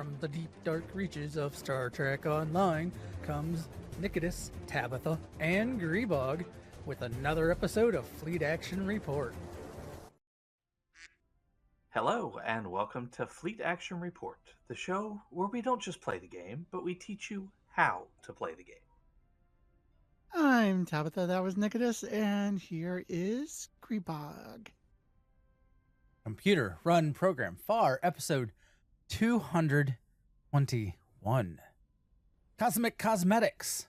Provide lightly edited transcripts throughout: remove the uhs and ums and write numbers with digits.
from the deep dark reaches of Star Trek Online comes Nikodas, Tabbytha, and Grebog with another episode of Fleet Action Report. Hello, and welcome to Fleet Action Report, the show where we don't just play the game, but we teach you how to play the game. I'm Tabbytha, that was Nikodas, and here is Grebog. Computer Run Program FAR episode 221. Cosmic Cosmetics.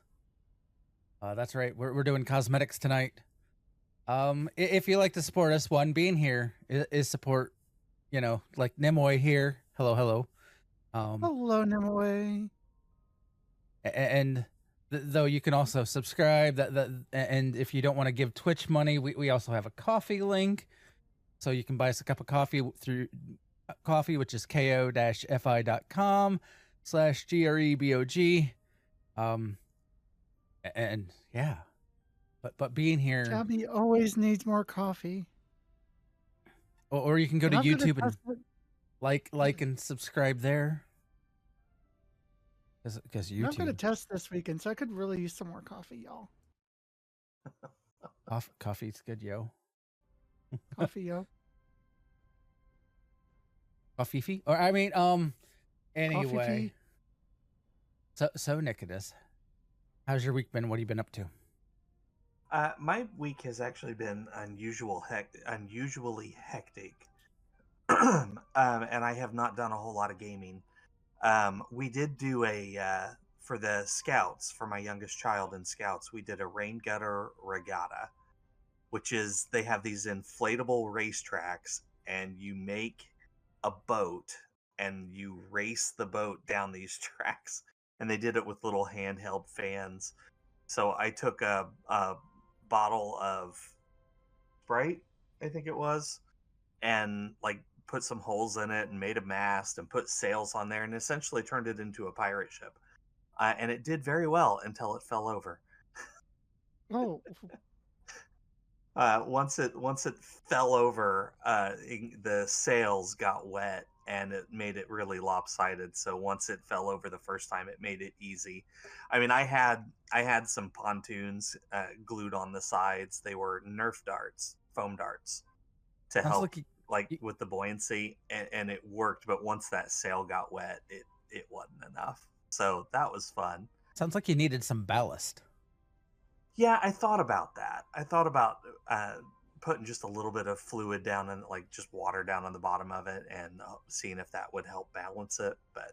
That's right, we're doing cosmetics tonight. If you like to support us, one, being here is support, you know, like Nimoy here. Hello. Hello, Nimoy. And though you can also subscribe, and if you don't want to give Twitch money, we also have a coffee link. So you can buy us a cup of coffee through coffee, which is ko-fi.com/GREBOG. And yeah, but being here, Tabby always needs more coffee. or you can go to YouTube and like and subscribe there. Because YouTube. I'm going to test this weekend, so I could really use some more coffee, y'all. Coffee's good, yo. Coffee, yo. Coffee? Or anyway. Coffee-fee. So Nikodas, how's your week been? What have you been up to? My week has actually been unusually hectic. And I have not done a whole lot of gaming. We did do for the Scouts, for my youngest child in Scouts, we did a rain gutter regatta, which is, they have these inflatable racetracks, and you make a boat and you race the boat down these tracks. And they did it with little handheld fans. So I took a bottle of Sprite, I think it was, and put some holes in it and made a mast and put sails on there and essentially turned it into a pirate ship. And it did very well until it fell over. Oh. Once it fell over, the sails got wet and it made it really lopsided. So once it fell over the first time, it made it easy. I mean, I had some pontoons glued on the sides. They were Nerf darts, foam darts, to help with the buoyancy, and it worked. But once that sail got wet, it wasn't enough. So that was fun. Sounds like you needed some ballast. Yeah, I thought about that. I thought about putting just a little bit of fluid down and just water down on the bottom of it and seeing if that would help balance it. But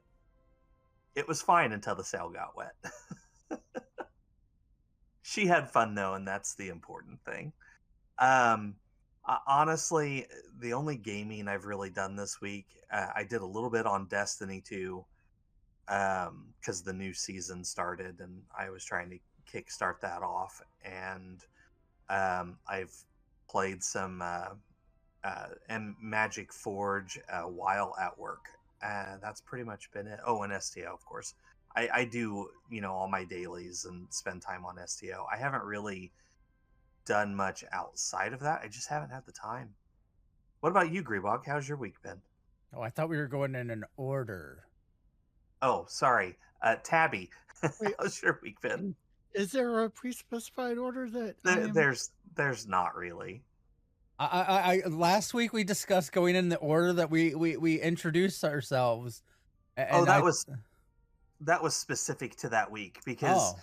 it was fine until the sail got wet. She had fun though, and that's the important thing. Honestly, the only gaming I've really done this week, I did a little bit on Destiny 2 because the new season started and I was trying to kickstart that off, and I've played some Magic Forge while at work. That's pretty much been it. Oh, and STO, of course. I do, all my dailies and spend time on STO. I haven't really done much outside of that. I just haven't had the time. What about you, Grebog? How's your week been? Oh, I thought we were going in an order. Oh, sorry. Tabby, how's your week been? Is there a pre-specified order that there's not really. I last week we discussed going in the order that we introduced ourselves. And that was specific to that week because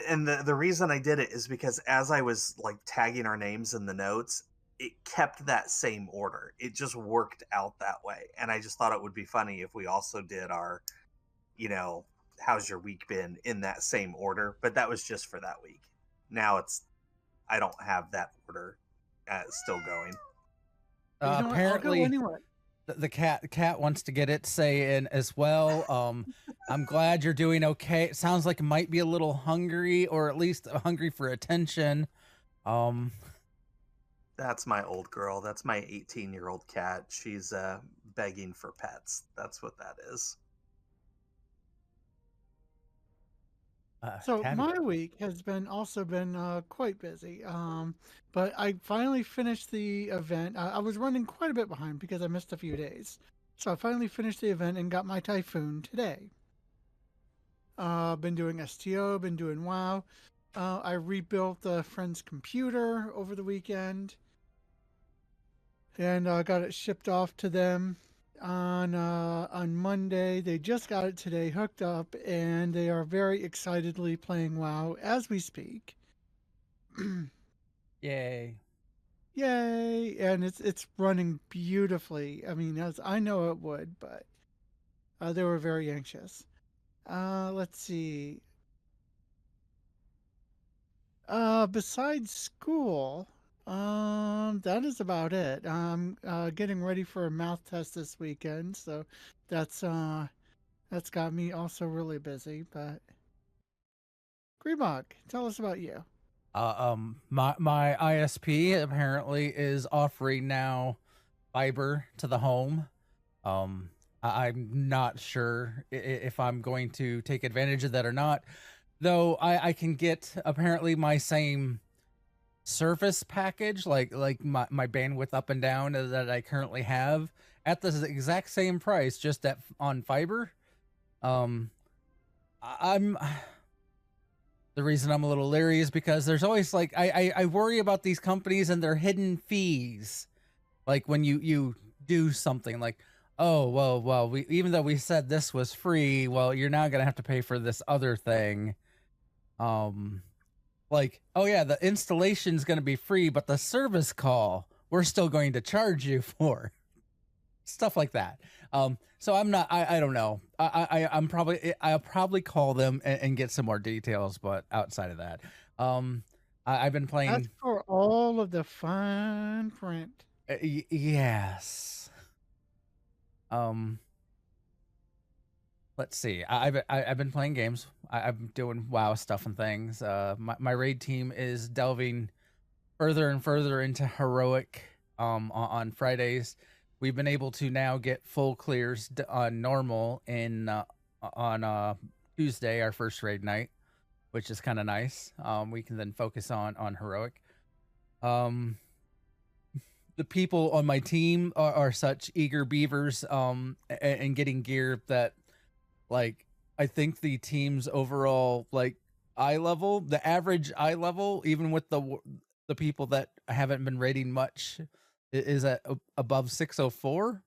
and the reason I did it is because as I was tagging our names in the notes, it kept that same order. It just worked out that way. And I just thought it would be funny if we also did our, how's your week been in that same order. But that was just for that week. Now I don't have that order still going. Apparently the cat wants to get its say in as well. I'm glad you're doing okay. It sounds like it might be a little hungry, or at least hungry for attention. That's my old girl. That's my 18-year-old cat. She's begging for pets. That's what that is. So my week has also been quite busy. But I finally finished the event. I was running quite a bit behind because I missed a few days. So I finally finished the event and got my Typhoon today. Been doing STO, been doing WoW. I rebuilt a friend's computer over the weekend, and got it shipped off to them on Monday. They just got it today, hooked up, and they are very excitedly playing WoW as we speak. Yay. Yay! And it's running beautifully. I mean, as I know it would, but they were very anxious. Let's see. Besides school, that is about it. I'm getting ready for a math test this weekend, so that's got me also really busy. But Grebog, tell us about you. My ISP apparently is offering now fiber to the home. I'm not sure if I'm going to take advantage of that or not, though I can get apparently my same service package, like my bandwidth up and down that I currently have at the exact same price, just on fiber. I'm The reason I'm a little leery is because there's always like I worry about these companies and their hidden fees. Like when you do something like, oh well we, even though we said this was free, well you're now gonna have to pay for this other thing. Like, oh yeah, the installation's gonna be free, but the service call we're still going to charge you for. Stuff like that. So I'm not, I don't know. I'll probably call them and get some more details, but outside of that, I've been playing. That's for all of the fine print. Yes. Let's see. I've been playing games. I'm doing WoW stuff and things. My raid team is delving further and further into heroic. On Fridays, we've been able to now get full clears on normal on Tuesday, our first raid night, which is kind of nice. We can then focus on heroic. The people on my team are such eager beavers and getting gear that, like, I think the team's overall like eye level, the average eye level, even with the people that haven't been raiding much, is at above 604.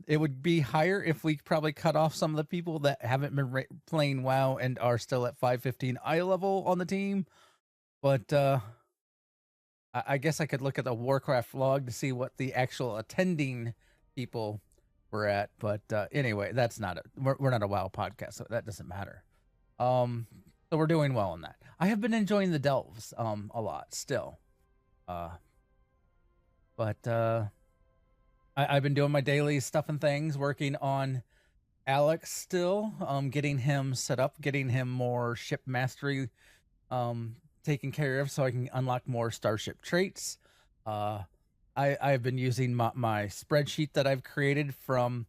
It would be higher if we probably cut off some of the people that haven't been playing WoW and are still at 515 eye level on the team. But I guess I could look at the Warcraft log to see what the actual attending people were at. But anyway, that's not we're not a WoW podcast, so that doesn't matter. So we're doing well on that. I have been enjoying the delves a lot still. But I've been doing my daily stuff and things, working on Alex still, getting him set up, getting him more ship mastery taken care of so I can unlock more starship traits. I've been using my spreadsheet that I've created from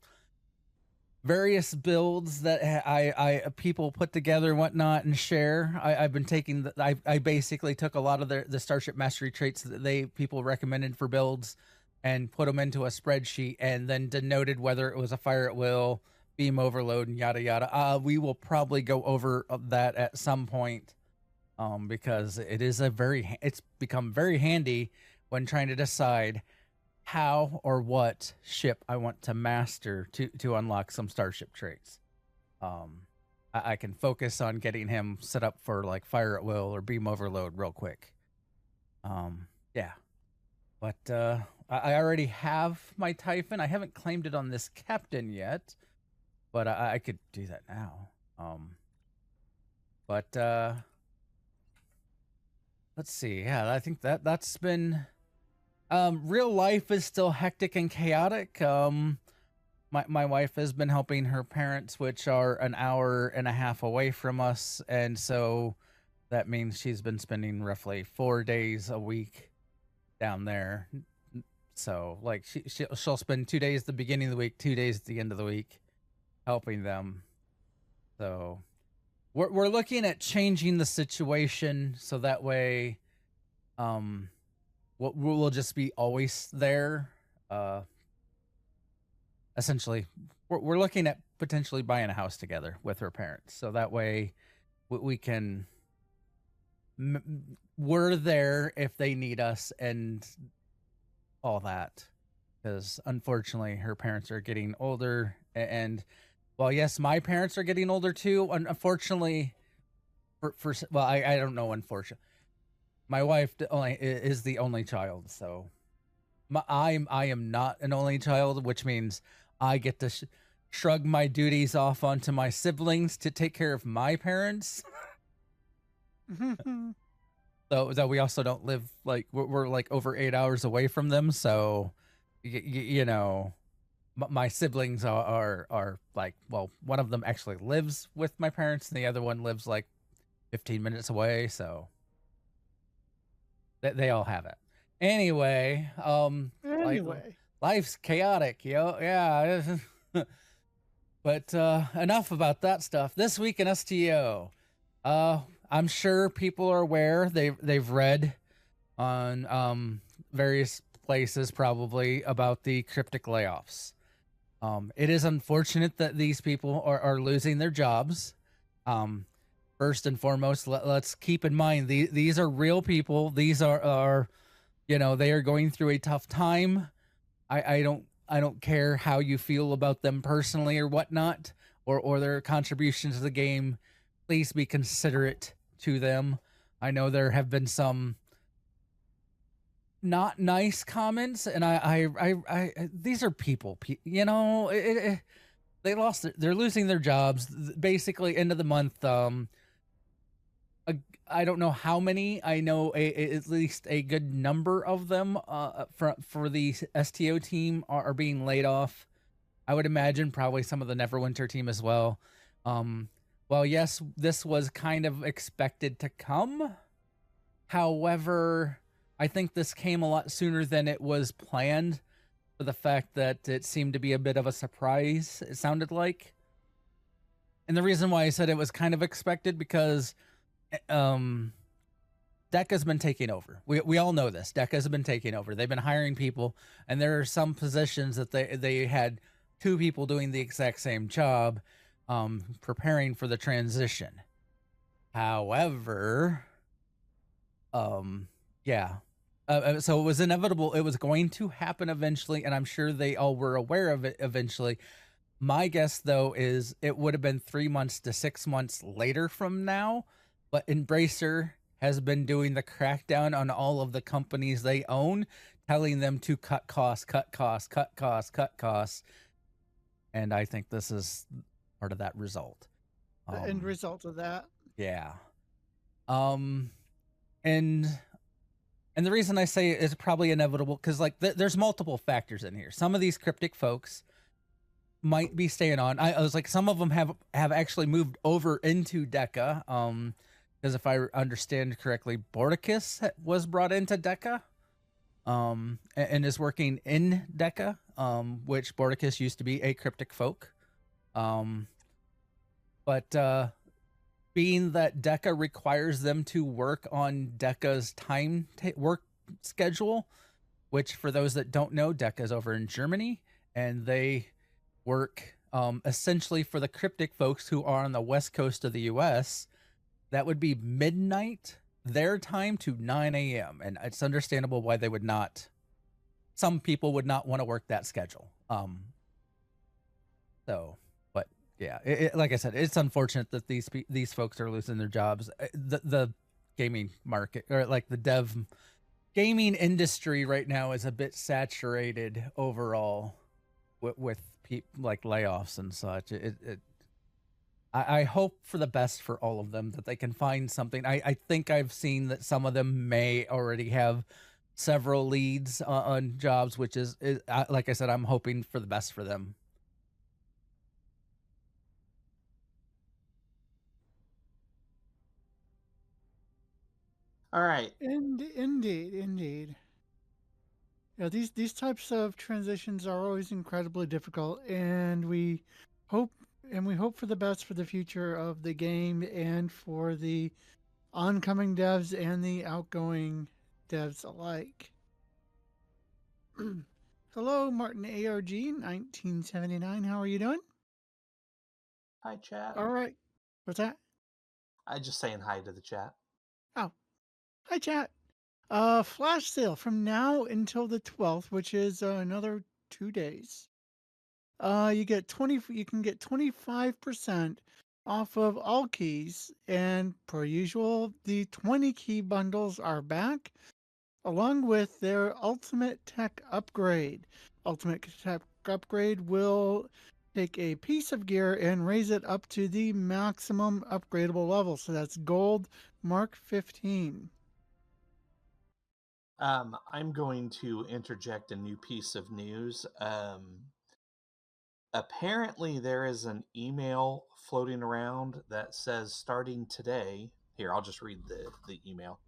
various builds that I people put together and whatnot and share. I've been taking I basically took a lot of the starship mastery traits that people recommended for builds and put them into a spreadsheet and then denoted whether it was a fire at will, beam overload, and yada yada. We will probably go over that at some point, because it's become very handy when trying to decide how or what ship I want to master to unlock some starship traits. I can focus on getting him set up for like fire at will or beam overload real quick. Yeah. But I already have my Typhon. I haven't claimed it on this captain yet, but I could do that now. But let's see. Yeah, I think that's been real life is still hectic and chaotic. My wife has been helping her parents, which are an hour and a half away from us, and so that means she's been spending roughly 4 days a week down there. So like she'll spend 2 days at the beginning of the week, 2 days at the end of the week helping them. So we're looking at changing the situation so that way we'll just be always there. essentially we're looking at potentially buying a house together with her parents, so that way we can we're there if they need us and all that, because unfortunately her parents are getting older, and well, yes, my parents are getting older too, unfortunately. For well, I don't know, unfortunately my wife only is the only child, so I am not an only child, which means I get to shrug my duties off onto my siblings to take care of my parents. So that we also don't live like we're like over 8 hours away from them, so you know, my siblings are like, well, one of them actually lives with my parents, and the other one lives like 15 minutes away, so they all have it. Anyway, Anyway, life's chaotic, yo. Yeah. But enough about that stuff. This week in STO, I'm sure people are aware. They've read on various places probably about the cryptic layoffs. It is unfortunate that these people are losing their jobs. First and foremost, let's keep in mind these are real people. These are they are going through a tough time. I don't care how you feel about them personally or whatnot, or their contributions to the game. Please be considerate to them. I know there have been some not nice comments, and I these are people, they're losing their jobs basically end of the month. I don't know how many. I know at least a good number of them for the STO team are being laid off. I would imagine probably some of the Neverwinter team as well. Well, yes, this was kind of expected to come. However, I think this came a lot sooner than it was planned, for the fact that it seemed to be a bit of a surprise, it sounded like. And the reason why I said it was kind of expected, because DECA's been taking over. We all know this. DECA's been taking over. They've been hiring people, and there are some positions that they had two people doing the exact same job, preparing for the transition. However, yeah. So it was inevitable. It was going to happen eventually, and I'm sure they all were aware of it eventually. My guess, though, is it would have been 3 months to 6 months later from now, but Embracer has been doing the crackdown on all of the companies they own, telling them to cut costs, cut costs, cut costs, cut costs. And I think this is part of that result. the end result of that. Yeah. And the reason I say it's probably inevitable, because like there's multiple factors in here. Some of these cryptic folks might be staying on. I was like, some of them have actually moved over into DECA. Because if I understand correctly, Bordicus was brought into DECA, and is working in DECA, which Bordicus used to be a cryptic folk. But being that DECA requires them to work on DECA's work schedule, which for those that don't know, DECA is over in Germany, and they work essentially for the cryptic folks who are on the west coast of the US. That would be midnight their time to 9 a.m. And it's understandable why they would not. Some people would not want to work that schedule. But yeah, like I said, it's unfortunate that these folks are losing their jobs. The gaming market, or like the gaming industry right now, is a bit saturated overall with like layoffs and such. I hope for the best for all of them, that they can find something. I think I've seen that some of them may already have several leads on jobs, which is like I said, I'm hoping for the best for them. All right. Indeed. Yeah, these types of transitions are always incredibly difficult, and we hope for the best for the future of the game, and for the oncoming devs and the outgoing devs alike. Hello, Martin ARG 1979. How are you doing? Hi, chat. All right. What's that? I just saying hi to the chat. Oh, hi, chat. Flash sale from now until the 12th, which is another 2 days. You can get 25% off of all keys, and per usual, the 20 key bundles are back, along with their Ultimate Tech Upgrade. Ultimate Tech Upgrade will take a piece of gear and raise it up to the maximum upgradable level. So that's Gold Mark 15. I'm going to interject a new piece of news. Apparently, there is an email floating around that says starting today. Here, I'll just read the email.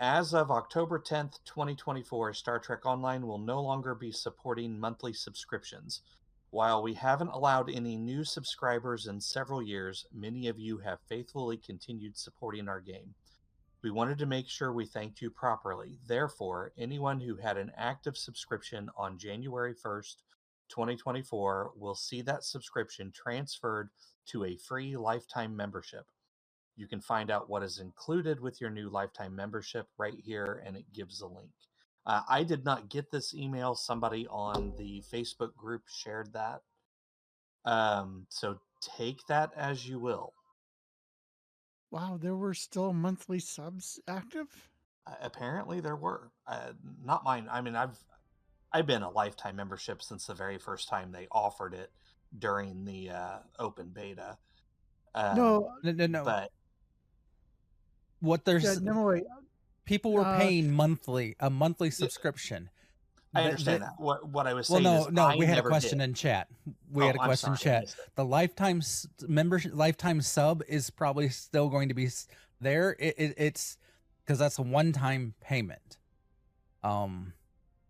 As of October 10th, 2024, Star Trek Online will no longer be supporting monthly subscriptions. While we haven't allowed any new subscribers in several years, many of you have faithfully continued supporting our game. We wanted to make sure we thanked you properly. Therefore, anyone who had an active subscription on January 1st, 2024 will see that subscription transferred to a free lifetime membership. You can find out what is included with your new lifetime membership right here, and it gives a link. I did not get this email. Somebody on the Facebook group shared that. So take that as you will. Wow, there were still monthly subs active? Apparently there were. Not mine. I mean, I've been a lifetime membership since the very first time they offered it during the open beta. No, No. But What there's no, wait. people were paying a monthly subscription. I understand that. What I was Well, saying is no, I we had a never question did. in chat. We Oh, had a I'm question in sorry, I chat. missed it. The lifetime membership, lifetime sub is probably still going to be there. It's because that's a one-time payment.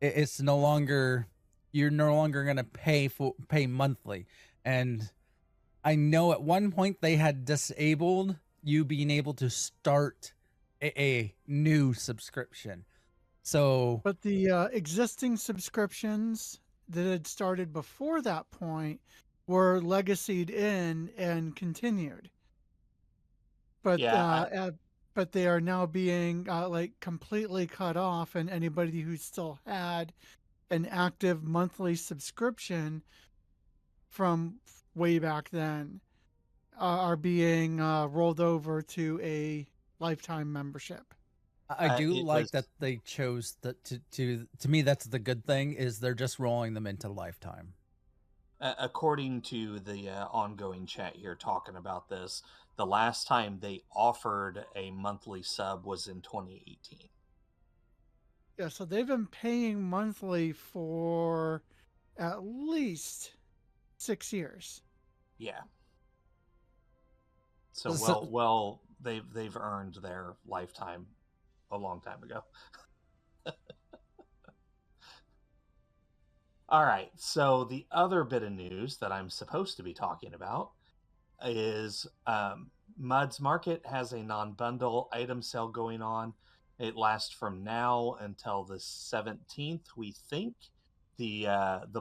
It's no longer, you're no longer going to pay monthly. And I know at one point they had disabled you being able to start a new subscription. So, But the existing subscriptions that had started before that point were legacied in and continued. But Yeah, but they are now being like completely cut off, and anybody who still had an active monthly subscription from way back then are being rolled over to a lifetime membership. I do it like was that they chose that to me that's the good thing is they're just rolling them into lifetime. according to the ongoing chat here talking about this. The last time they offered a monthly sub was in 2018. Yeah, so they've been paying monthly for at least 6 years. Yeah. So well, they've earned their lifetime a long time ago. All right. So the other bit of news that I'm supposed to be talking about is Mud's Market has a non-bundle item sale going on. It lasts from now until the 17th, we think. The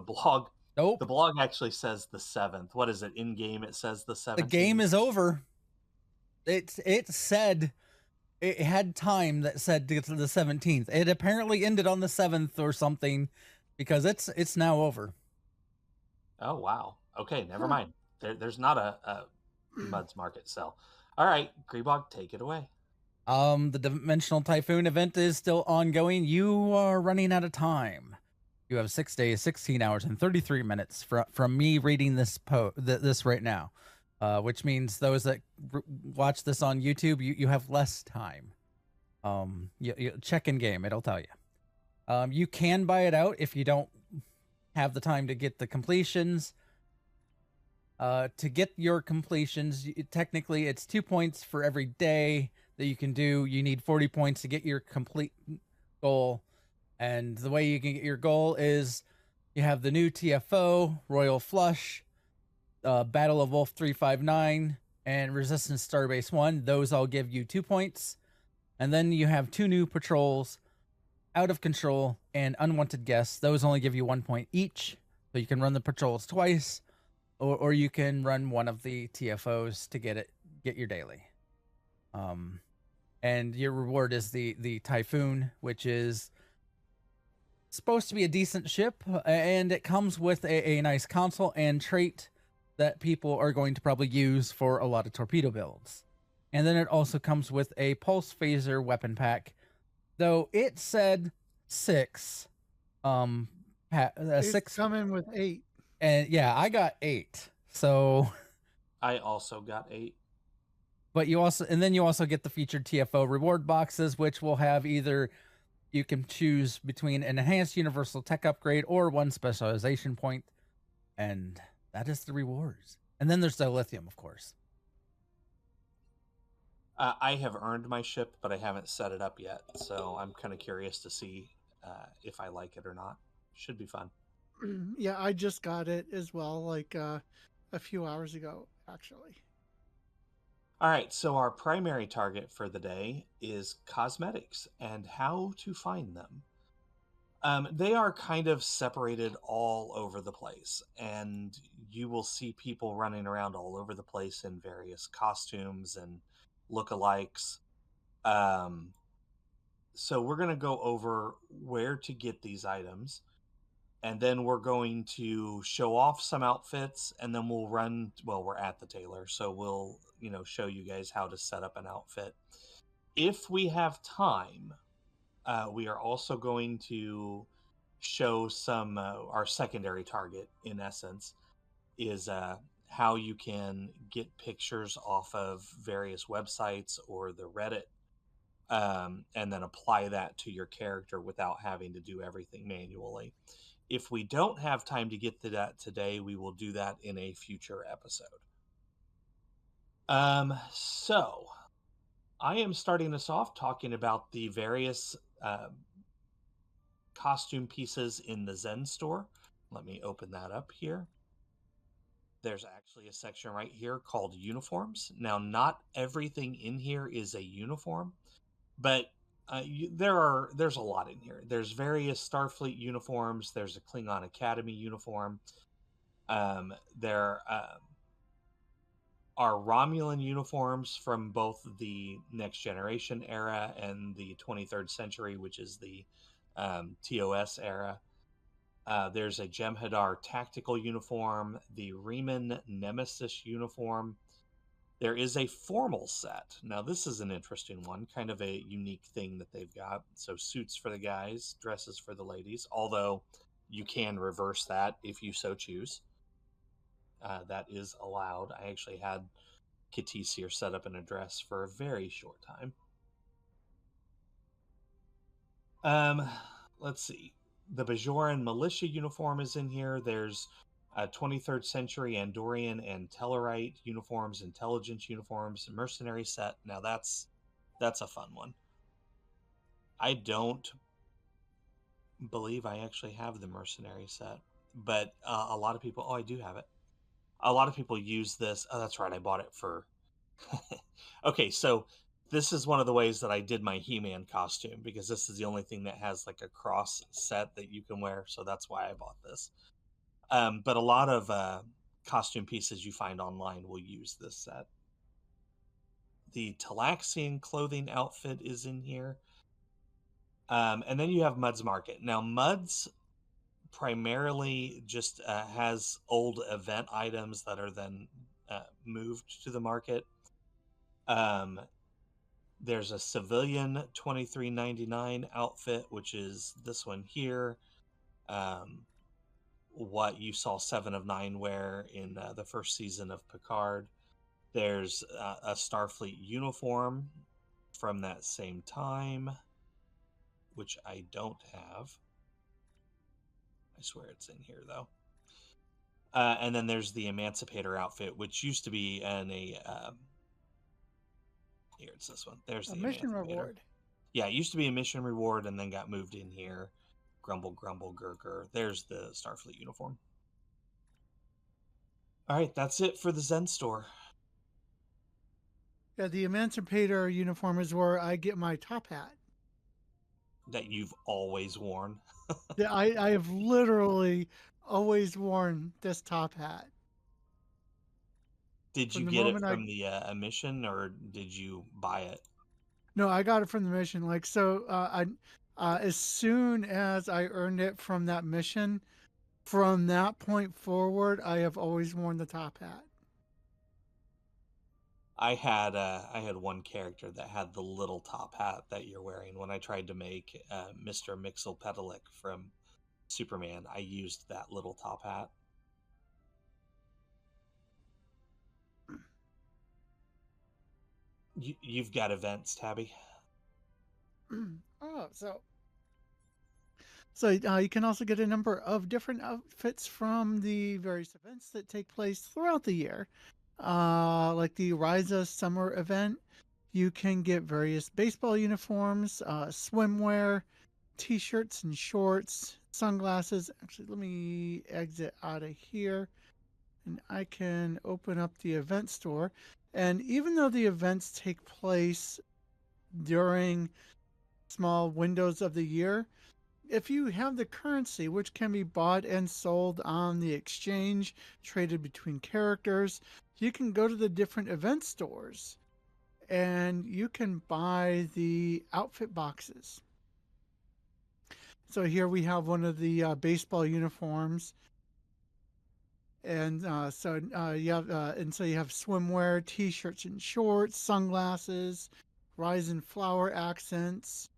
blog Nope. the blog actually says the 7th. What is it? In game it says the 17th. The game is over. It said it had time that said to get to the 17th. It apparently ended on the 7th or something because it's now over. Oh wow. Okay, never mind. There's not a Mud's Market sale. All right, Grebog, take it away. The Dimensional Typhoon event is still ongoing. You are running out of time. You have 6 days, 16 hours, and 33 minutes from me reading this this right now, which means those that watch this on YouTube, you have less time. You check in game; it'll tell you. You can buy it out if you don't have the time to get the completions. To get your completions, technically it's 2 points for every day that you can do. You need 40 points to get your complete goal. And the way you can get your goal is you have the new TFO, Royal Flush, Battle of Wolf 359, and Resistance Starbase 1. Those all give you 2 points. And then you have 2 new patrols, Out of Control, and Unwanted Guests. Those only give you 1 point each, so you can run the patrols twice, or you can run one of the TFOs to get your daily. And your reward is the Typhoon, which is supposed to be a decent ship, and it comes with a nice console and trait that people are going to probably use for a lot of torpedo builds. And then it also comes with a pulse phaser weapon pack, though it said 6. It's 6 coming with 8. and yeah, I got 8. So I also got 8. but you also get the featured TFO reward boxes, which will have either you can choose between an enhanced universal tech upgrade or 1 specialization point, and that is the rewards. And then there's the lithium, of course. I have earned my ship, but I haven't set it up yet, so I'm kind of curious to see if I like it or not. Should be fun. Yeah, I just got it as well, like a few hours ago, actually. All right, so our primary target for the day is cosmetics and how to find them. They are kind of separated all over the place, and you will see people running around all over the place in various costumes and lookalikes. So we're going to go over where to get these items, and then we're going to show off some outfits, and then we'll run. Well, we're at the tailor, so we'll show you guys how to set up an outfit. If we have time, we are also going to show some our secondary target, in essence, is how you can get pictures off of various websites or the Reddit, and then apply that to your character without having to do everything manually. If we don't have time to get to that today, we will do that in a future episode. So I am starting us off talking about the various costume pieces in the Zen store. Let me open that up here. There's actually a section right here called uniforms. Now, not everything in here is a uniform, but there's a lot in here. There's various Starfleet uniforms. There's a Klingon Academy uniform. There are Romulan uniforms from both the Next Generation era and the 23rd century, which is the TOS era. There's a Jem'Hadar tactical uniform, the Reman Nemesis uniform. There is a formal set. Now, this is an interesting one, kind of a unique thing that they've got. So suits for the guys, dresses for the ladies, although you can reverse that if you so choose. That is allowed. I actually had Katis here set up in a dress for a very short time. Let's see. The Bajoran Militia uniform is in here. There's 23rd century Andorian and Tellarite uniforms, intelligence uniforms, Mercenary Set. Now that's a fun one. I don't believe I actually have the Mercenary Set, but a lot of people. Oh, I do have it. A lot of people use this. Oh, that's right. I bought it for. Okay, so this is one of the ways that I did my He-Man costume, because this is the only thing that has like a cross set that you can wear. So that's why I bought this. But a lot of costume pieces you find online will use this set. The Talaxian Clothing outfit is in here. And then you have Mud's Market. Now, Mud's primarily just has old event items that are then moved to the market. There's a civilian $23.99 outfit, which is this one here. What you saw 7 of 9 wear in the first season of Picard. There's a Starfleet uniform from that same time, which I don't have. I swear it's in here, though. And then there's the Emancipator outfit, which used to be in a... here, it's this one. There's the mission Emancipator. Reward. Yeah, it used to be a mission reward and then got moved in here. Grumble, grumble, gurgur. There's the Starfleet uniform. All right, that's it for the Zen store. Yeah, the Emancipator uniform is where I get my top hat. that you've always worn? Yeah, I have literally always worn this top hat Did from you the get it moment I. from the emission, or did you buy it? No, I got it from the mission. Like so, as soon as I earned it from that mission, from that point forward, I have always worn the top hat. I had one character that had the little top hat that you're wearing. When I tried to make Mr. Mixel from Superman, I used that little top hat. You've got events, Tabby. Oh, so you can also get a number of different outfits from the various events that take place throughout the year. Like the Risia summer event, you can get various baseball uniforms, swimwear, t-shirts and shorts, sunglasses. Actually, let me exit out of here and I can open up the event store. And even though the events take place during small windows of the year, if you have the currency, which can be bought and sold on the exchange, traded between characters, you can go to the different event stores and you can buy the outfit boxes. So here we have one of the baseball uniforms, and so you have swimwear, t-shirts and shorts, sunglasses, Risian flower accents,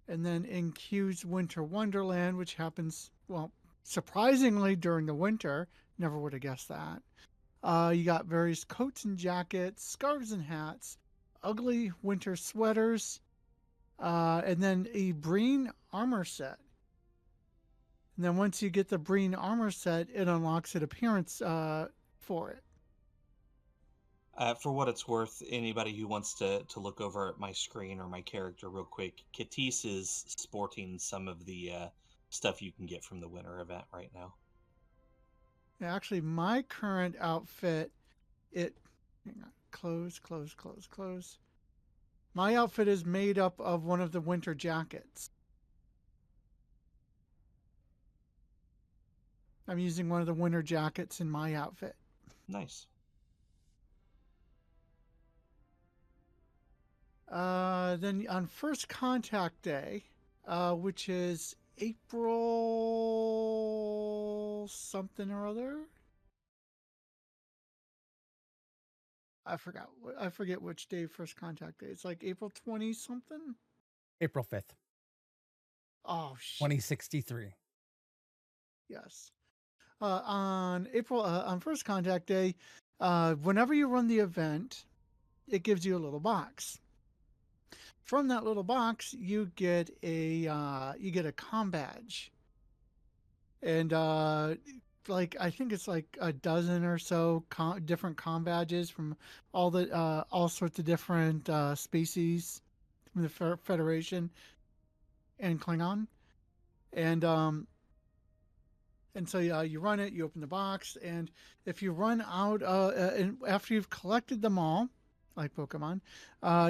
and then in Q's Winter Wonderland, which happens, well, surprisingly during the winter. Never would have guessed that. You got various coats and jackets, scarves and hats, ugly winter sweaters, and then a Breen armor set. And then once you get the Breen armor set, it unlocks an appearance for it. For what it's worth, anybody who wants to look over at my screen or my character real quick, Katis is sporting some of the stuff you can get from the winter event right now. Actually, my current outfit, hang on, close. My outfit is made up of one of the winter jackets. I'm using one of the winter jackets in my outfit. Nice. Then on First Contact Day, which is April something or other. I forgot. I forget which day First Contact Day. It's like April 20 something. April 5th, Oh shit. 2063. Yes. On First Contact Day, whenever you run the event, it gives you a little box. From that little box, you get a comm badge, and like I think it's like a dozen or so different comm badges from all sorts of different species from the Federation and Klingon, and so you run it, you open the box, and if you run out, and after you've collected them all, like Pokemon,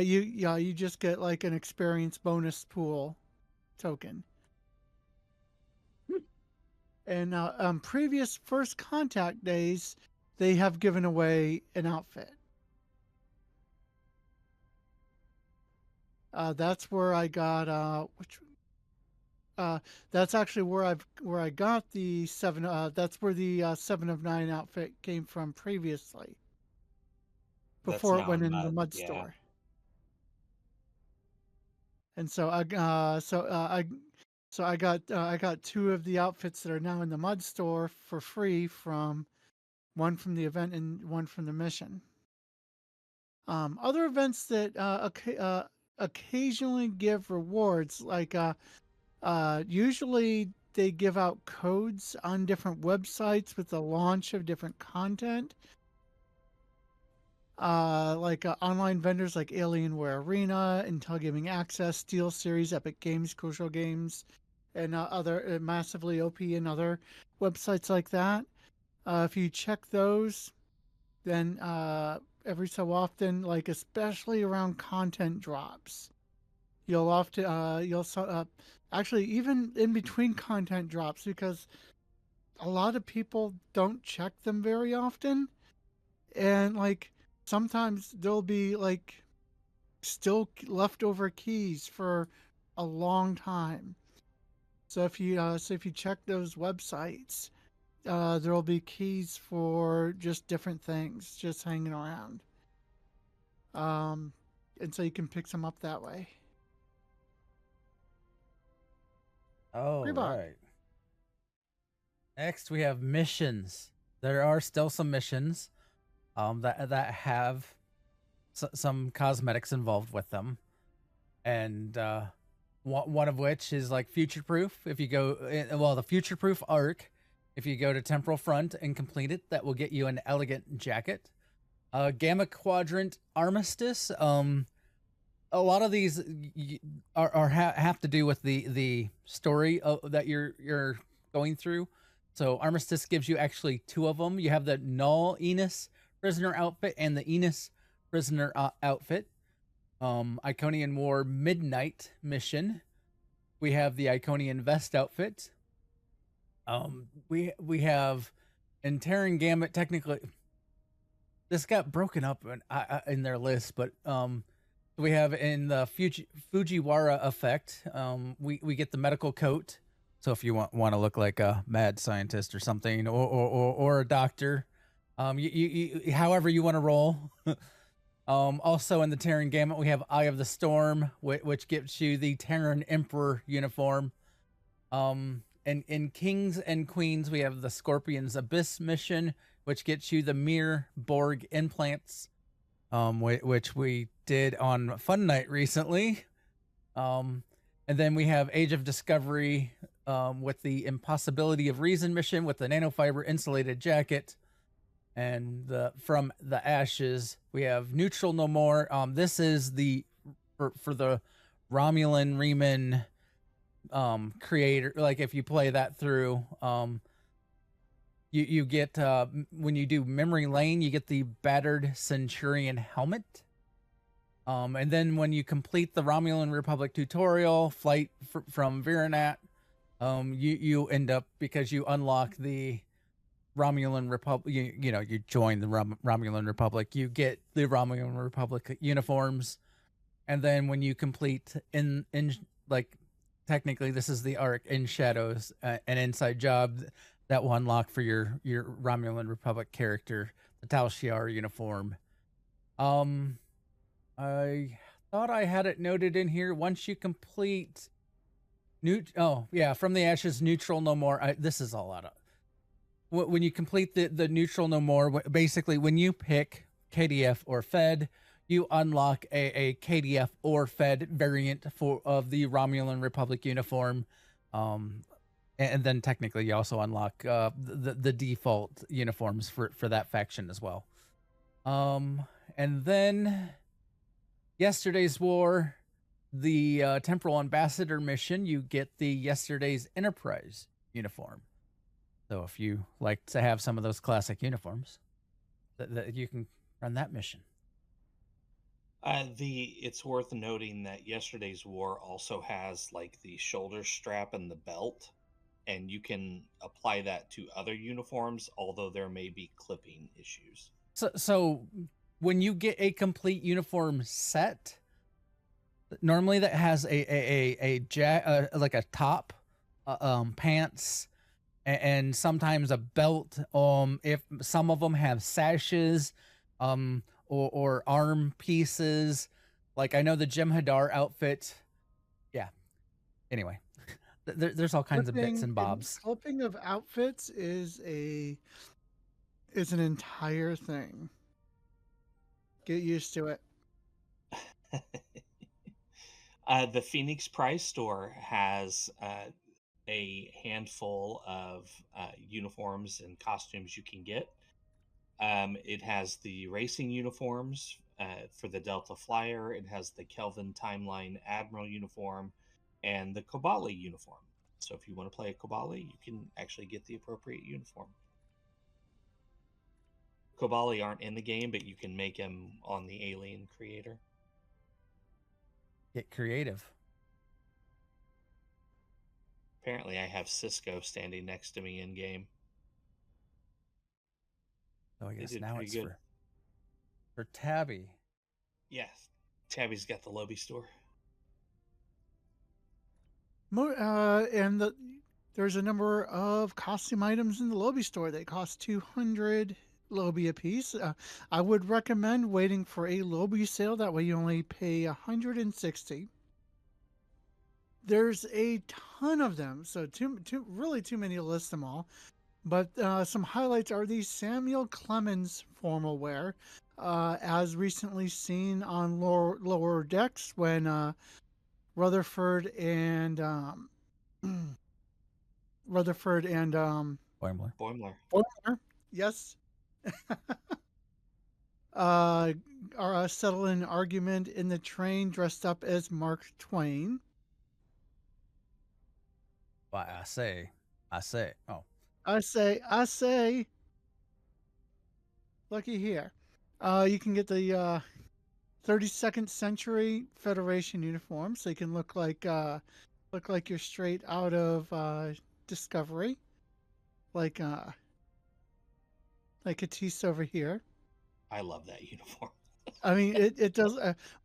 you just get like an experience bonus pool token. And previous First Contact days, they have given away an outfit. That's where I got that's actually where I got the seven. That's where the 7 of 9 outfit came from previously. Before it went in the mud Yeah. store. And so I got 2 of the outfits that are now in the mud store for free, from one from the event and one from the mission. Other events that occasionally give rewards, like usually they give out codes on different websites with the launch of different content. Like online vendors like Alienware Arena, Intel Gaming Access, SteelSeries, Epic Games, Crucial Games, and other Massively OP and other websites like that. If you check those, then every so often, like especially around content drops, you'll often actually even in between content drops, because a lot of people don't check them very often, and like sometimes there'll be like still leftover keys for a long time. So if you check those websites, there'll be keys for just different things just hanging around. Um, and so you can pick some up that way. Oh, Grebog. right. Next, we have missions. There are still some missions that have some cosmetics involved with them, and one of which is like future proof. If you go, well, the future proof arc, if you go to Temporal Front and complete it, that will get you an elegant jacket. Gamma Quadrant Armistice. A lot of these have to do with the story that you're going through. So Armistice gives you actually two of them. You have the Null Enos prisoner outfit and the Enos prisoner outfit. Iconian War Midnight mission. We have the Iconian Vest outfit. We have in Terran Gambit. Technically, this got broken up in their list, but we have in the Fujiwara effect. We get the medical coat. So if you want to look like a mad scientist or something, or a doctor, you however you want to roll. Also in the Terran Gamut, we have Eye of the Storm, which gives you the Terran Emperor uniform. And in Kings and Queens, we have the Scorpion's Abyss mission, which gets you the Mir Borg implants, which we did on Fun Night recently. And then we have Age of Discovery, with the Impossibility of Reason mission with the nanofiber insulated jacket. And from the Ashes, we have Neutral No More. This is the for the Romulan Reman creator. Like if you play that through, you get when you do Memory Lane, you get the Battered Centurion helmet. And then when you complete the Romulan Republic tutorial, Flight from Virenat, you end up, because you unlock the Romulan Republic, you join the Romulan Republic, you get the Romulan Republic uniforms. And then when you complete in like, technically this is the arc in Shadows, an inside job that will unlock for your Romulan Republic character, the Tal Shiar uniform. I thought I had it noted in here. Once you complete From the Ashes, Neutral No More. This is all out of when you complete the Neutral No More. Basically, when you pick KDF or Fed, you unlock a KDF or Fed variant of the Romulan Republic uniform. And then technically you also unlock the default uniforms for that faction as well. And then Yesterday's War, the Temporal Ambassador mission, you get the Yesterday's Enterprise uniform. So if you like to have some of those classic uniforms, that you can run that mission. It's worth noting that Yesterday's War also has like the shoulder strap and the belt, and you can apply that to other uniforms, although there may be clipping issues. So when you get a complete uniform set, normally that has like a top, pants, and sometimes a belt. If some of them have sashes, or arm pieces, like I know the Jem'Hadar outfit. Yeah. Anyway, there's all kinds of bits and bobs. Clipping of outfits is an entire thing. Get used to it. The Phoenix Prize store has a handful of uniforms and costumes you can get. It has the racing uniforms for the Delta Flyer. It has the Kelvin Timeline Admiral uniform and the Kobali uniform. So if you want to play a Kobali, you can actually get the appropriate uniform. Kobali aren't in the game, but you can make them on the Alien Creator. Get creative. Apparently, I have Cisco standing next to me in game. So I They guess did now pretty it's good. for Tabby. Yeah, Tabby's got the lobby store. There's a number of costume items in the Lobby store. They cost 200 Lobby a piece. I would recommend waiting for a Lobby sale. That way you only pay 160. There's a ton of them, so really too many to list them all. But some highlights are the Samuel Clemens formal wear, as recently seen on lower decks when Rutherford and Rutherford and Boimler. Boimler, yes, uh, are settled an argument in the train dressed up as Mark Twain. Why I say. Oh, I say, looky here. You can get the 32nd century Federation uniform, so you can look like you're straight out of Discovery, like uh, like Katisse over here. I love that uniform. I mean, it does.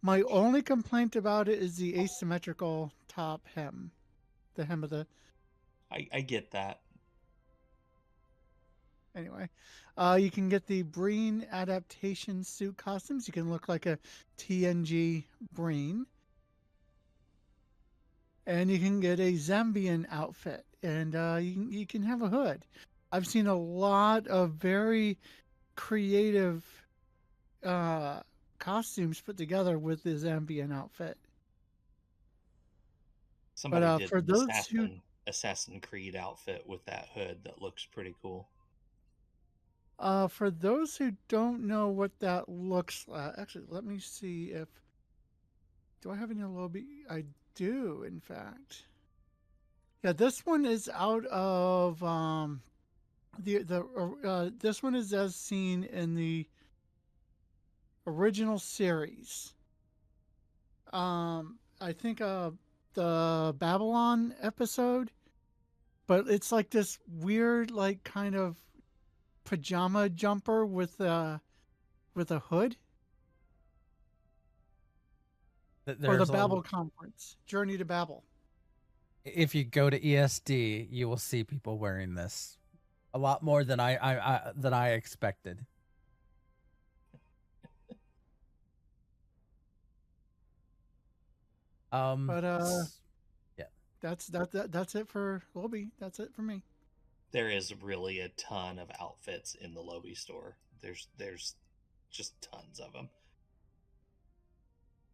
My only complaint about it is the asymmetrical top hem, the hem of the. I get that. Anyway, you can get the Breen adaptation suit costumes. You can look like a TNG Breen, and you can get a Zambian outfit, and you can have a hood. I've seen a lot of very creative uh, costumes put together with the Zambian outfit. Somebody did For an those who Assassin Creed outfit with that hood that looks pretty cool. For those who don't know what that looks like, actually, let me see if do I have any lobby? I do, in fact. Yeah, this one is out of this one is as seen in the original series. I think the Babylon episode, but it's like this weird, like kind of pajama jumper with a hood. Or the there's Babel conference, Journey to Babel. if you go to ESD, you will see people wearing this a lot more than I expected. But yeah, that's it for Lobby. That's it for me. There is really a ton of outfits in the Lobby store. There's just tons of them.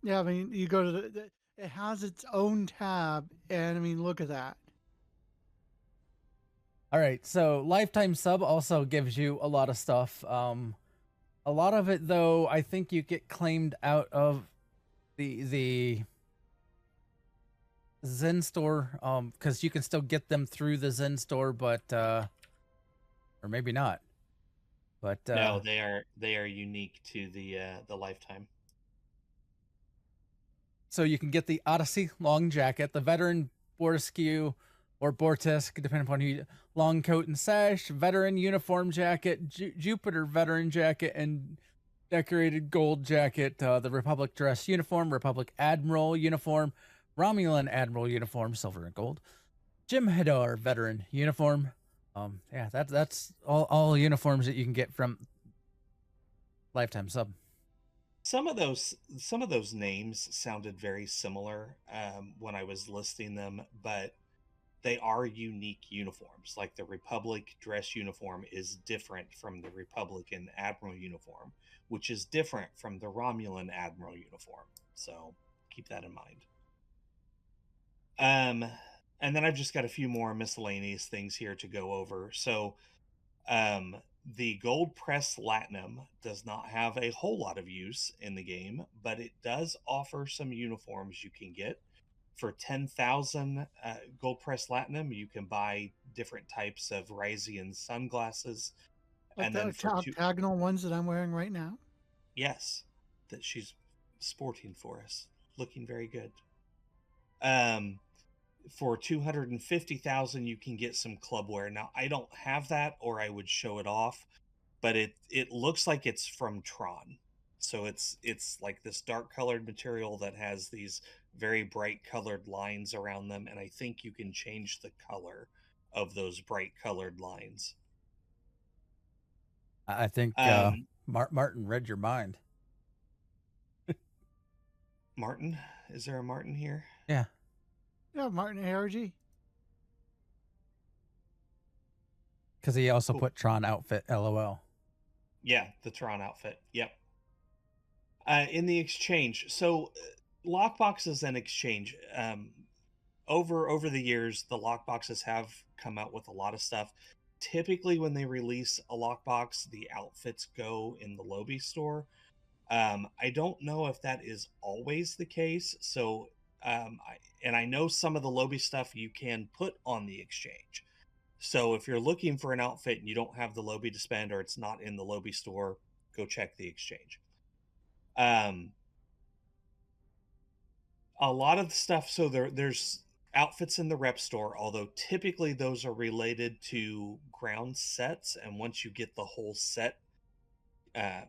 Yeah, I mean, you go to it has its own tab, and I mean, look at that. All right, so lifetime sub also gives you a lot of stuff. A lot of it though, I think you get claimed out of the Zen store, because you can still get them through the Zen store, but or maybe not. But No, they are unique to the lifetime. So you can get the Odyssey long jacket, the veteran Borescu or Bortisk, depending upon who you, long coat and sash, veteran uniform jacket, Jupiter veteran jacket, and decorated gold jacket, the Republic dress uniform, Republic Admiral uniform, Romulan Admiral uniform, silver and gold, Jem'Hadar veteran uniform. Yeah, that's all uniforms that you can get from lifetime sub. Some of those names sounded very similar when I was listing them, but they are unique uniforms. Like the Republic dress uniform is different from the Republican Admiral uniform, which is different from the Romulan Admiral uniform. So keep that in mind. And then I've just got a few more miscellaneous things here to go over. So the gold press latinum does not have a whole lot of use in the game, but it does offer some uniforms you can get. For 10,000 gold press latinum, you can buy different types of Risian sunglasses. Like And the then for octagonal ones that I'm wearing right now. yes, that she's sporting for us, looking very good. Um, for 250,000 you can get some clubwear. Now I don't have that, or I would show it off, but it looks like it's from Tron. So it's like this dark colored material that has these very bright colored lines around them, and I think you can change the color of those bright colored lines. I think Um, Martin read your mind. Martin, is there a Martin here? Yeah. Yeah, Martin ARG. Because he also Cool. put Tron outfit, LOL. Yeah, the Tron outfit. Yep. In the exchange, so lockboxes and exchange. Over the years, the lockboxes have come out with a lot of stuff. Typically, when they release a lockbox, the outfits go in the Lobby store. I don't know if that is always the case. So, I know some of the Lobby stuff you can put on the exchange. So if you're looking for an outfit and you don't have the Lobby to spend, or it's not in the Lobby store, go check the exchange. A lot of the stuff, so there's outfits in the rep store, although typically those are related to ground sets, and once you get the whole set uh,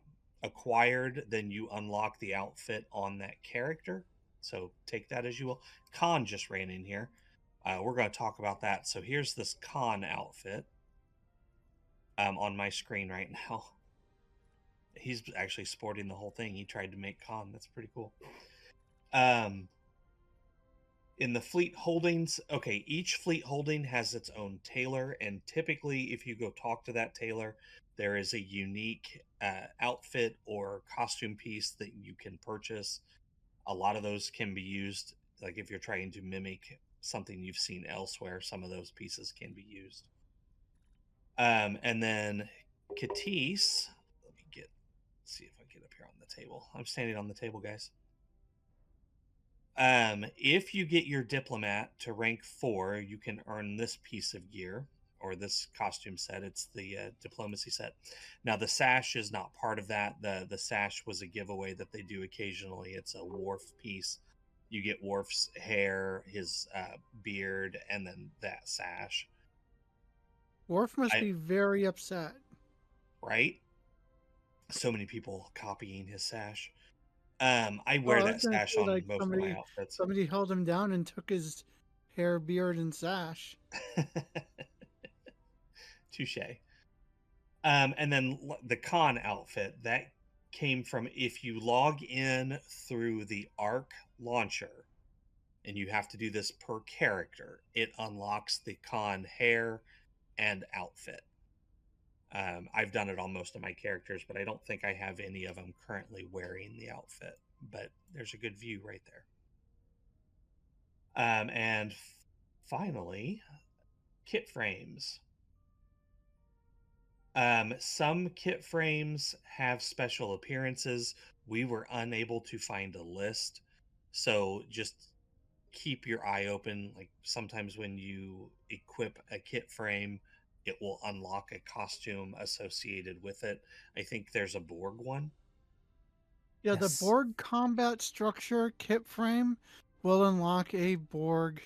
acquired, then you unlock the outfit on that character. So take that as you will. Khan just ran in here. We're going to talk about that. So here's this Khan outfit on my screen right now. He's actually sporting the whole thing. He tried to make Khan. That's pretty cool. In the fleet holdings, okay, each fleet holding has its own tailor, and typically if you go talk to that tailor, there is a unique outfit or costume piece that you can purchase. A lot of those can be used, like if you're trying to mimic something you've seen elsewhere, some of those pieces can be used. And then Katis, let me see if I get up here on the table. I'm standing on the table, guys. If you get your diplomat to rank 4, you can earn this piece of gear or this costume set. It's the diplomacy set. Now the sash is not part of that. The sash was a giveaway that they do occasionally. It's a Worf piece. You get Worf's hair, his beard, and then that sash. Worf must be very upset. Right? So many people copying his sash. I wear that sash on like most of my outfits. Somebody held him down and took his hair, beard, and sash. Touche. And then the Khan outfit that came from, if you log in through the Arc launcher, and you have to do this per character, it unlocks the Khan hair and outfit. I've done it on most of my characters, but I don't think I have any of them currently wearing the outfit. But there's a good view right there. And finally, kit frames. Some kit frames have special appearances. We were unable to find a list, so just keep your eye open. Like sometimes when you equip a kit frame, it will unlock a costume associated with it. I think there's a Borg one. Yeah, Yes. the Borg combat structure kit frame will unlock a Borg,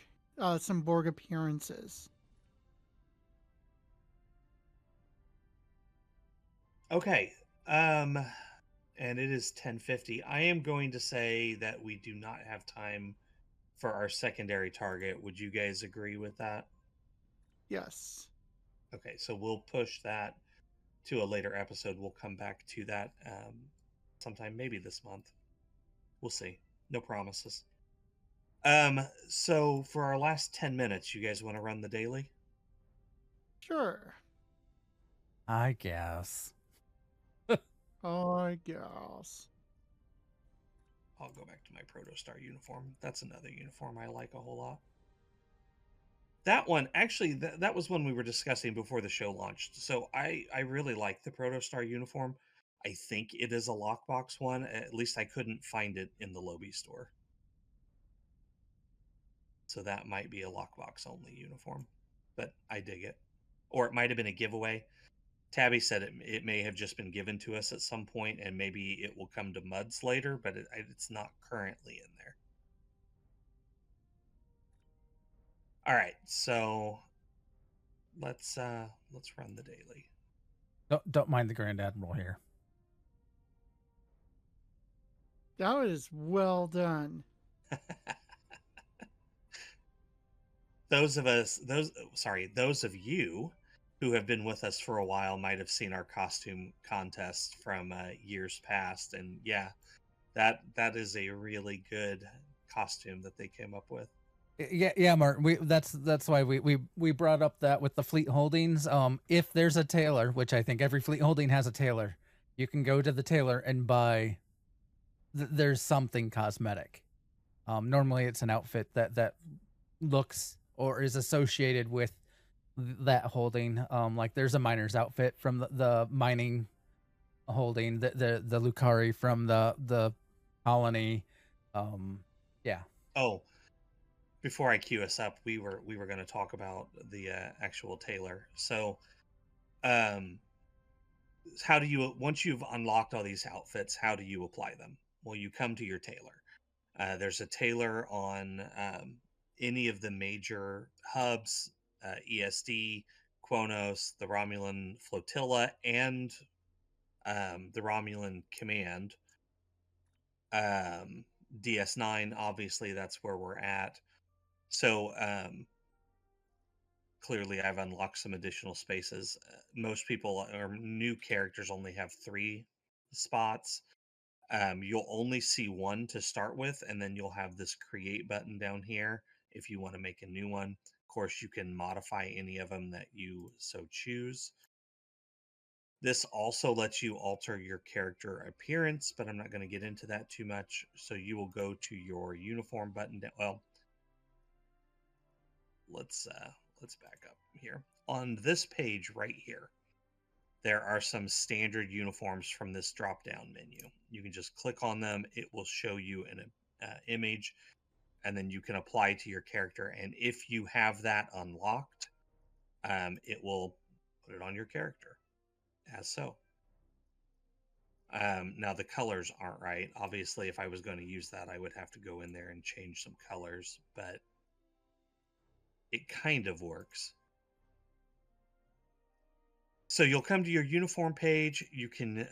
some Borg appearances. Okay. And it is 10:50. I am going to say that we do not have time for our secondary target. Would you guys agree with that? Yes. Okay, so we'll push that to a later episode. We'll come back to that sometime, maybe this month. We'll see. No promises. So for our last 10 minutes, you guys want to run the daily? Sure. I guess. I guess. I'll go back to my Protostar uniform. That's another uniform I like a whole lot. That one, actually, that was one we were discussing before the show launched. So I really like the Protostar uniform. I think it is a lockbox one. At least I couldn't find it in the Lobby store. So that might be a lockbox only uniform. But I dig it. Or it might have been a giveaway. Tabby said it may have just been given to us at some point, and maybe it will come to Muds later, but it's not currently in there. All right, so let's run the daily. Don't mind the Grand Admiral here. That was well done. Those of you who have been with us for a while might have seen our costume contest from years past, and yeah, that is a really good costume that they came up with. Yeah, Martin. That's why we brought up that with the fleet holdings. If there's a tailor, which I think every fleet holding has a tailor, you can go to the tailor and buy. There's something cosmetic. Normally it's an outfit that looks or is associated with that holding. Like there's a miner's outfit from the mining holding, the Lucari from the colony. Yeah. Oh, before I queue us up, we were going to talk about the actual tailor. So, how do you, once you've unlocked all these outfits, how do you apply them? Well, you come to your tailor. There's a tailor on any of the major hubs, ESD, Quonos, the Romulan Flotilla, and the Romulan Command. DS9, obviously, that's where we're at. So clearly, I've unlocked some additional spaces. Most people or new characters only have 3 spots. You'll only see 1 to start with, and then you'll have this create button down here if you want to make a new one. Of course, you can modify any of them that you so choose. This also lets you alter your character appearance, but I'm not going to get into that too much. So you will go to your uniform button. Well, let's back up here. On this page right here, there are some standard uniforms from this drop down menu. You can just click on them. It will show you an image, and then you can apply to your character. And if you have that unlocked, it will put it on your character as so. Now the colors aren't right. Obviously, if I was going to use that, I would have to go in there and change some colors, but it kind of works. So you'll come to your uniform page. You can,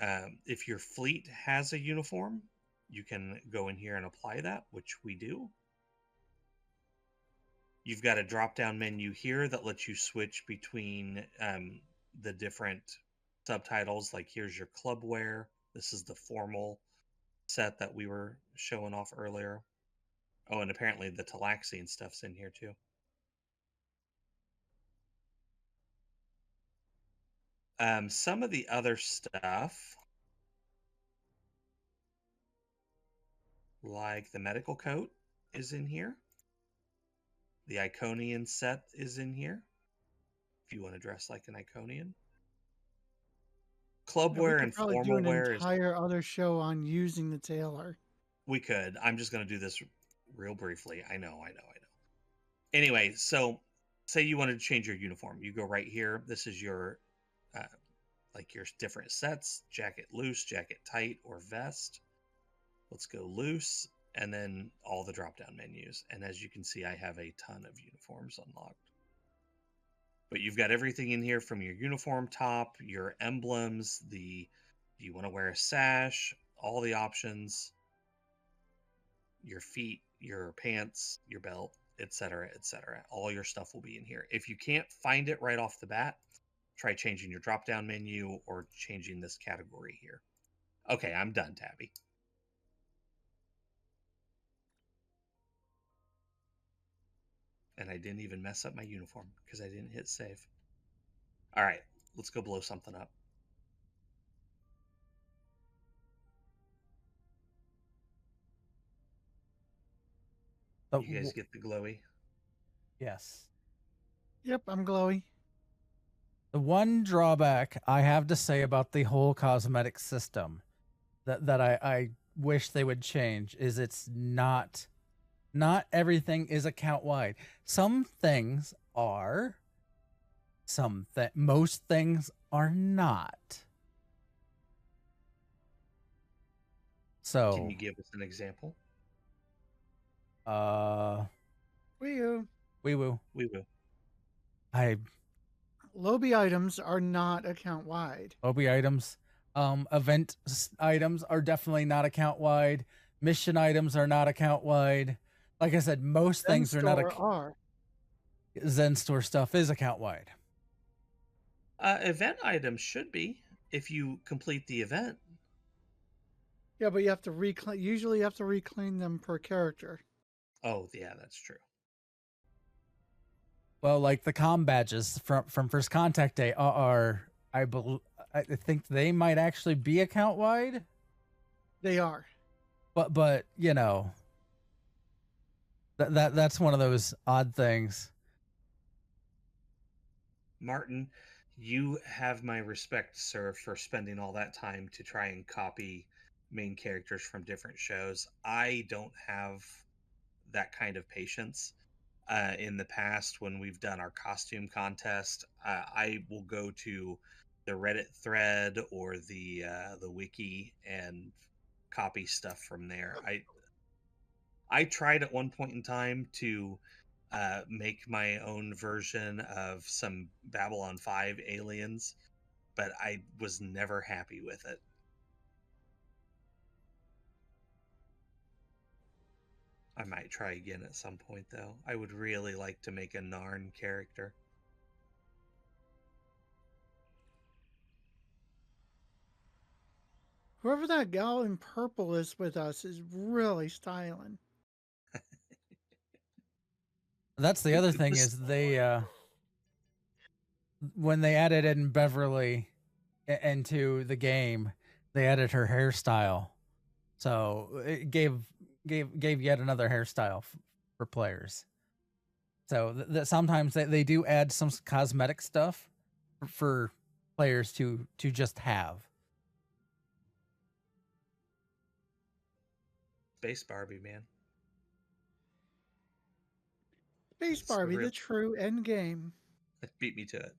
if your fleet has a uniform, you can go in here and apply that, which we do. You've got a drop-down menu here that lets you switch between the different subtitles. Like here's your club wear. This is the formal set that we were showing off earlier. Oh, and apparently the Talaxian stuff's in here too. Some of the other stuff, like the medical coat, is in here. The Iconian set is in here, if you want to dress like an Iconian. Club wear and probably formal do an wear is... entire other show on using the tailor. We could. I'm just going to do this real briefly. I know. Anyway, so say you wanted to change your uniform. You go right here. This is your like your different sets: jacket loose, jacket tight, or vest. Let's go loose, and then all the drop-down menus. And as you can see, I have a ton of uniforms unlocked. But you've got everything in here from your uniform top, your emblems, do you want to wear a sash, all the options, your feet, your pants, your belt, etc., etc. All your stuff will be in here. If you can't find it right off the bat, try changing your drop-down menu or changing this category here. Okay, I'm done, Tabby. And I didn't even mess up my uniform because I didn't hit save. All right, let's go blow something up. You guys get the glowy? Yes. Yep, I'm glowy. The one drawback I have to say about the whole cosmetic system that I wish they would change is it's not everything is account wide. Some things are, most things are not. So can you give us an example? Wee-oo. Wee woo. We will. Lobby items are not account wide. Lobby items. Event items are definitely not account wide. Mission items are not account wide. Like I said, most things are not. Zen store stuff is account wide. Event items should be if you complete the event. Yeah, but you have to reclaim. Usually, you have to reclaim them per character. Oh, yeah, that's true. Well, like the comm badges from First Contact Day are I think they might actually be account wide. They are. But you know, that's one of those odd things. Martin, you have my respect, sir, for spending all that time to try and copy main characters from different shows. I don't have that kind of patience. In the past, when we've done our costume contest, I will go to the Reddit thread or the wiki and copy stuff from there. I tried at one point in time to make my own version of some Babylon 5 aliens, but I was never happy with it. I might try again at some point, though. I would really like to make a Narn character. Whoever that gal in purple is with us is really styling. That's the other thing is they when they added in Beverly into the game, they added her hairstyle, so it gave yet another hairstyle for players. So that sometimes they do add some cosmetic stuff for players to just have. Space Barbie, man. Space Barbie, the true end game. Beat me to it.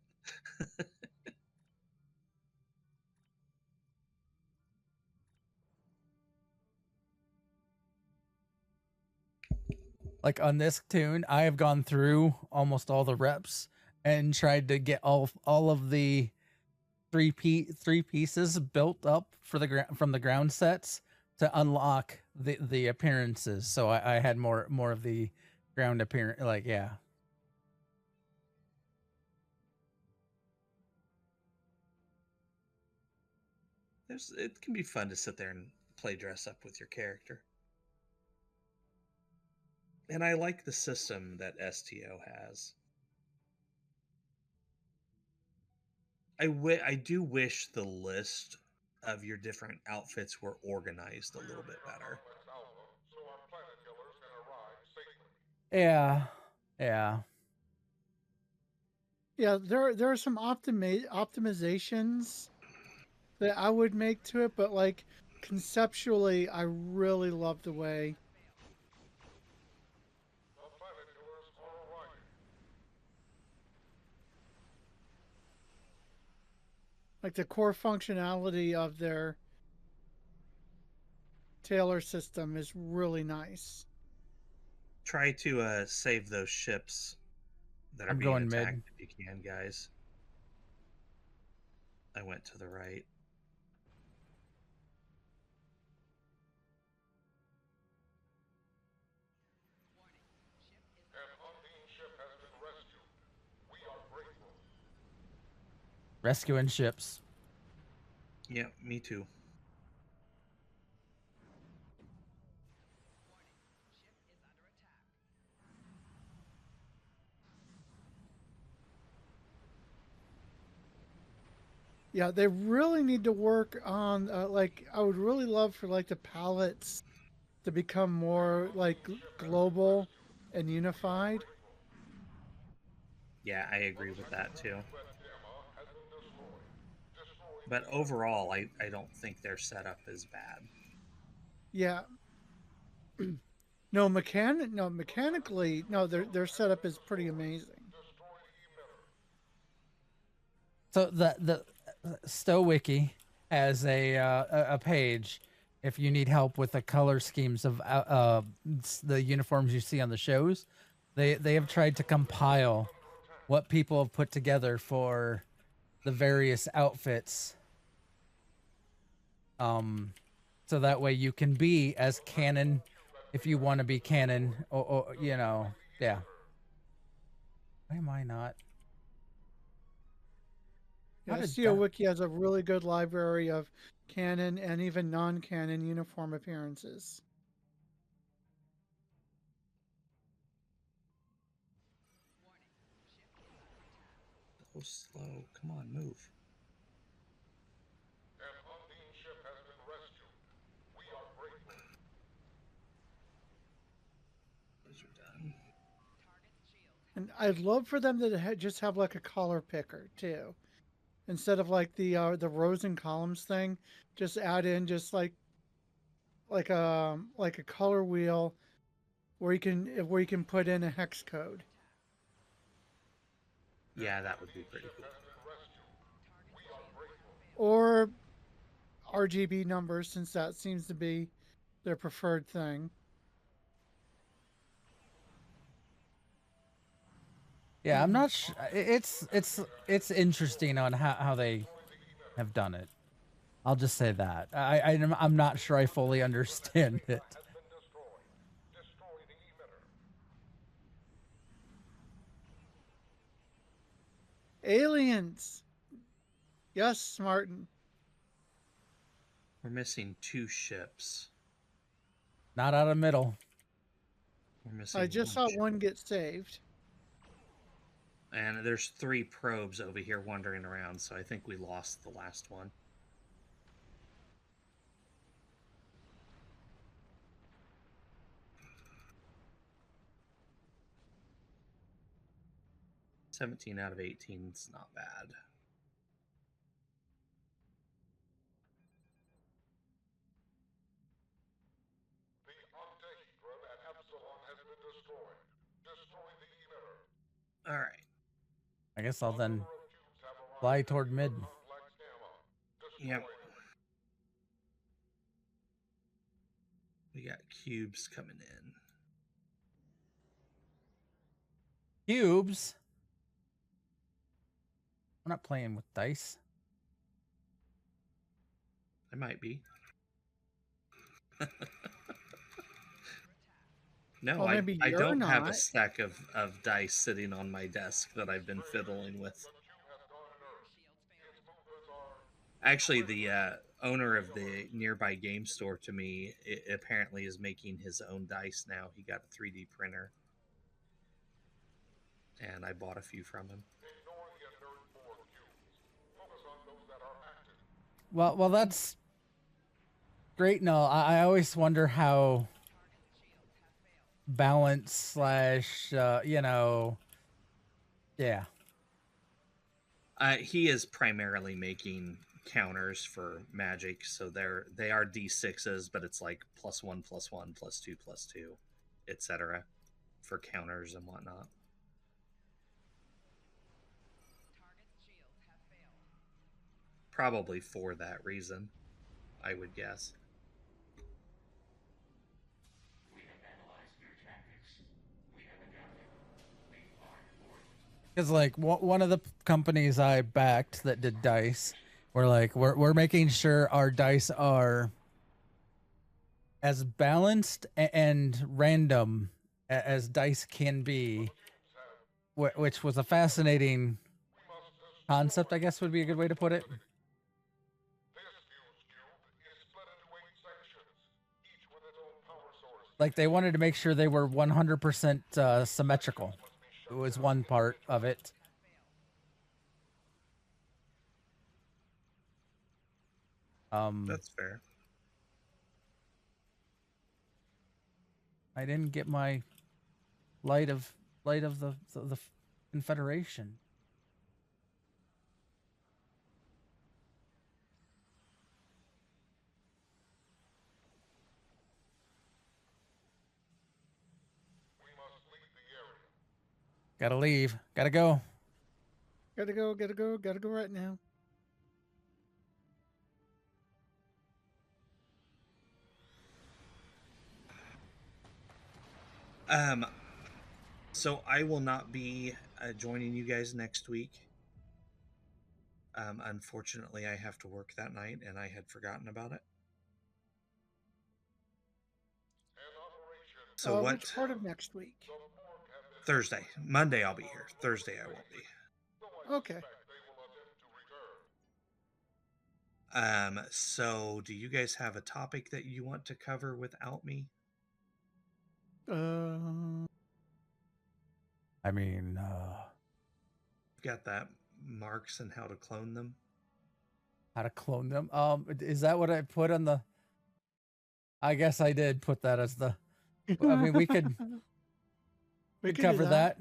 Like on this tune, I have gone through almost all the reps and tried to get all of the three pieces built up for from the ground sets to unlock the appearances. So I had more of the ground appearance. Like, yeah. It can be fun to sit there and play dress up with your character. And I like the system that STO has. I do wish the list of your different outfits were organized a little bit better. Yeah. There are some optimizations that I would make to it, but like conceptually, I really love the way. Like the core functionality of their tailor system is really nice. Try to save those ships that are being attacked if you can, guys. I went to the right. Rescuing ships. Yeah, me too. Yeah, they really need to work on like I would really love for like the palettes to become more like global and unified. Yeah, I agree with that too. But overall, I don't think their setup is bad. Yeah. Mechanically, their setup is pretty amazing. So the Stow Wiki has a page if you need help with the color schemes of the uniforms you see on the shows. They have tried to compile what people have put together for the various outfits. So that way you can be as canon if you want to be canon, or you know, yeah. Why am I not? How Yeah, did CO that? Wiki has a really good library of canon and even non-canon uniform appearances. So slow. Come on, move. Those are done. And I'd love for them to just have like a color picker too, instead of like the rows and columns thing. Just add in just like a color wheel where you can put in a hex code. Yeah, that would be pretty cool. Or RGB numbers, since that seems to be their preferred thing. Yeah, I'm not sure. It's interesting on how they have done it. I'll just say that. I'm not sure I fully understand it. Aliens. Yes, Martin. We're missing 2 ships. Not out of middle. We're missing I just saw one get saved. And there's 3 probes over here wandering around, so I think we lost the last one. $17 out of 18 is not bad. All right. I guess I'll then fly toward mid. Yep. We got cubes coming in. Cubes? I'm not playing with dice. I might be. No, Well, maybe I you're don't have a not. stack of dice sitting on my desk that I've been fiddling with. Actually, the owner of the nearby game store to me apparently is making his own dice now. He got a 3D printer. And I bought a few from him. Well, that's great. No, I always wonder how balance slash, you know, yeah. He is primarily making counters for magic, so they are D6s, but it's like +1, +1, +2, +2, etc. for counters and whatnot. Probably for that reason, I would guess. Because like one of the companies I backed that did dice, were like, we're making sure our dice are as balanced and random as dice can be, which was a fascinating concept, I guess would be a good way to put it. Like they wanted to make sure they were 100% symmetrical. It was one part of it. That's fair. I didn't get my light of the Confederation. Gotta leave. Gotta go. Gotta go, gotta go, gotta go right now. So I will not be joining you guys next week. Unfortunately, I have to work that night, and I had forgotten about it. So what? Which part of next week? Thursday. Monday I'll be here. Thursday I won't be. Okay. So do you guys have a topic that you want to cover without me? I mean, Got that marks and how to clone them. how to clone them. Is that what I put on the? I guess I did put that as the. I mean, we could we could cover do that.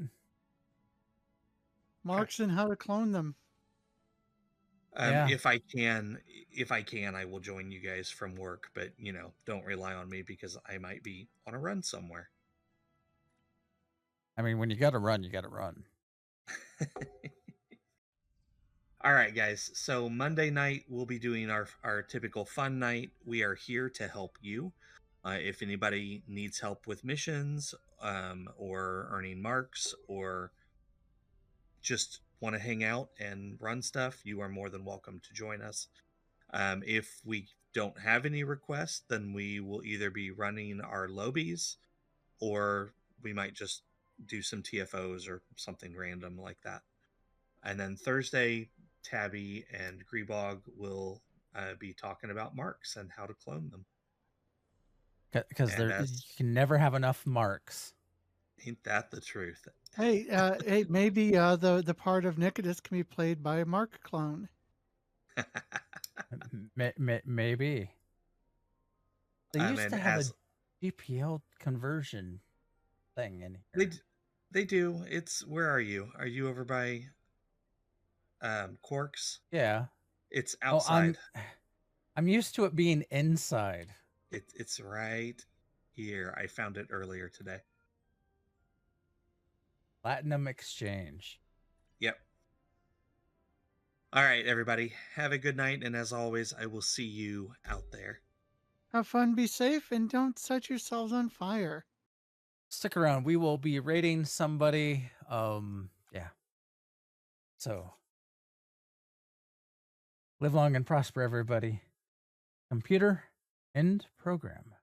Marks and how to clone them. Yeah. If I can, I will join you guys from work, but don't rely on me because I might be on a run somewhere. I mean, when you got to run, you got to run. All right, guys. So Monday night, we'll be doing our typical fun night. We are here to help you. If anybody needs help with missions or earning marks or just want to hang out and run stuff, you are more than welcome to join us. If we don't have any requests, then we will either be running our lobies or we might just do some TFOs or something random like that. And then Thursday, Tabby and Grebog will be talking about marks and how to clone them. Because you can never have enough marks. Ain't that the truth? Hey, maybe the part of Nikodas can be played by a mark clone. Maybe. They used to have a GPL conversion thing in here. They do. Where are you? Are you over by Quarks? Yeah. It's outside. I'm used to it being inside. It's right here. I found it earlier today. Platinum Exchange. Yep. All right, everybody. Have a good night, and as always, I will see you out there. Have fun, be safe, and don't set yourselves on fire. Stick around. We will be raiding somebody. Yeah. So live long and prosper, everybody. Computer, end program.